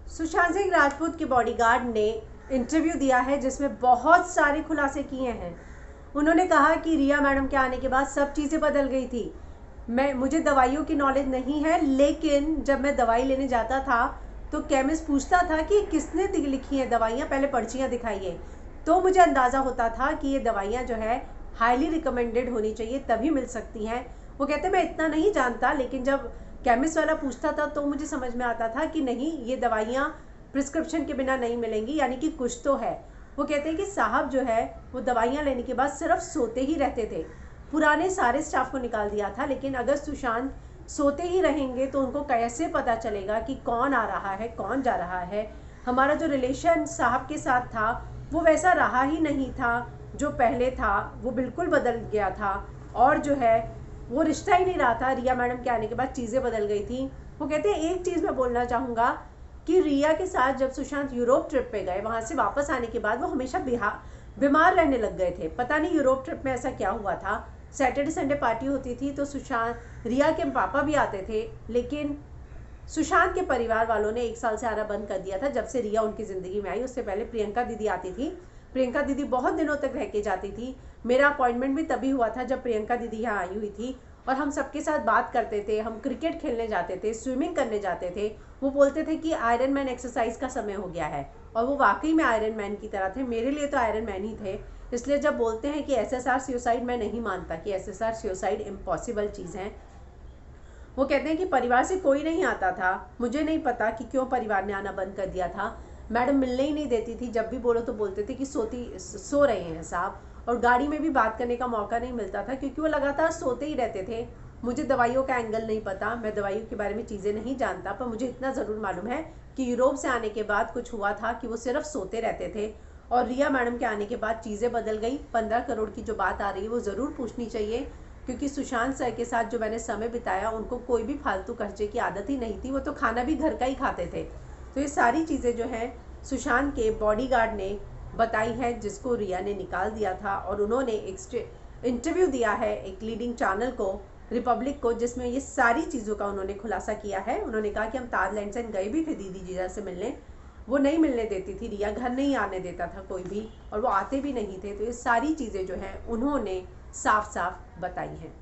सुशांत सिंह राजपूत के बॉडीगार्ड ने इंटरव्यू दिया है जिसमें बहुत सारे खुलासे किए हैं। उन्होंने कहा कि रिया मैडम के आने के बाद सब चीज़ें बदल गई थी। मुझे दवाइयों की नॉलेज नहीं है, लेकिन जब मैं दवाई लेने जाता था तो केमिस्ट पूछता था कि किसने लिखी हैं दवाइयाँ, पहले पर्चियाँ दिखाइए। तो मुझे अंदाज़ा होता था कि ये दवाइयाँ जो है हाईली रिकमेंडेड होनी चाहिए, तभी मिल सकती हैं। वो कहते मैं इतना नहीं जानता, लेकिन जब केमिस्ट वाला पूछता था तो मुझे समझ में आता था कि नहीं, ये दवाइयाँ प्रिस्क्रिप्शन के बिना नहीं मिलेंगी, यानी कि कुछ तो है। वो कहते हैं कि साहब जो है वो दवाइयाँ लेने के बाद सिर्फ सोते ही रहते थे। पुराने सारे स्टाफ को निकाल दिया था, लेकिन अगर सुशांत सोते ही रहेंगे तो उनको कैसे पता चलेगा कि कौन आ रहा है कौन जा रहा है। हमारा जो रिलेशन साहब के साथ था वो वैसा रहा ही नहीं था, जो पहले था वो बिल्कुल बदल गया था, और जो है वो रिश्ता ही नहीं रहा था। रिया मैडम के आने के बाद चीज़ें बदल गई थी। वो कहते हैं एक चीज़ मैं बोलना चाहूँगा कि रिया के साथ जब सुशांत यूरोप ट्रिप पे गए, वहाँ से वापस आने के बाद वो हमेशा बीमार रहने लग गए थे। पता नहीं यूरोप ट्रिप में ऐसा क्या हुआ था। सैटरडे संडे पार्टी होती थी तो सुशांत, रिया के पापा भी आते थे, लेकिन सुशांत के परिवार वालों ने 1 साल से आना बंद कर दिया था। जब से रिया उनकी ज़िंदगी में आई, उससे पहले प्रियंका दीदी आती थी। प्रियंका दीदी बहुत दिनों तक रह के जाती थी। मेरा अपॉइंटमेंट भी तभी हुआ था जब प्रियंका दीदी यहाँ आई हुई थी, और हम सबके साथ बात करते थे, हम क्रिकेट खेलने जाते थे, स्विमिंग करने जाते थे। वो बोलते थे कि आयरन मैन एक्सरसाइज का समय हो गया है, और वो वाकई में आयरन मैन की तरह थे। मेरे लिए तो आयरन मैन ही थे। इसलिए जब बोलते हैं कि एसएसआर सुसाइड, मैं नहीं मानता कि एसएसआर सुसाइड इम्पॉसिबल चीज़ है। वो कहते हैं कि परिवार से कोई नहीं आता था। मुझे नहीं पता कि क्यों परिवार ने आना बंद कर दिया था। मैडम मिलने ही नहीं देती थी, जब भी बोलो तो बोलते थे कि सो रहे हैं साहब, और गाड़ी में भी बात करने का मौका नहीं मिलता था क्योंकि वो लगातार सोते ही रहते थे। मुझे दवाइयों का एंगल नहीं पता, मैं दवाइयों के बारे में चीज़ें नहीं जानता, पर मुझे इतना ज़रूर मालूम है कि यूरोप से आने के बाद कुछ हुआ था कि वो सिर्फ सोते रहते थे। और रिया मैडम के आने के बाद चीज़ें बदल गई। 15 करोड़ की जो बात आ रही है वो ज़रूर पूछनी चाहिए, क्योंकि सुशांत सर के साथ जो मैंने समय बिताया, उनको कोई भी फालतू खर्चे की आदत ही नहीं थी। वो तो खाना भी घर का ही खाते थे। तो ये सारी चीज़ें जो हैं सुशांत के बॉडीगार्ड ने बताई है, जिसको रिया ने निकाल दिया था। और उन्होंने एक इंटरव्यू दिया है एक लीडिंग चैनल को, रिपब्लिक को, जिसमें ये सारी चीज़ों का उन्होंने खुलासा किया है। उन्होंने कहा कि हम ताजलैंड से गए भी थे दीदी जीजा से मिलने, वो नहीं मिलने देती थी रिया, घर नहीं आने देता था कोई भी, और वो आते भी नहीं थे। तो ये सारी चीज़ें जो हैं उन्होंने साफ साफ बताई हैं।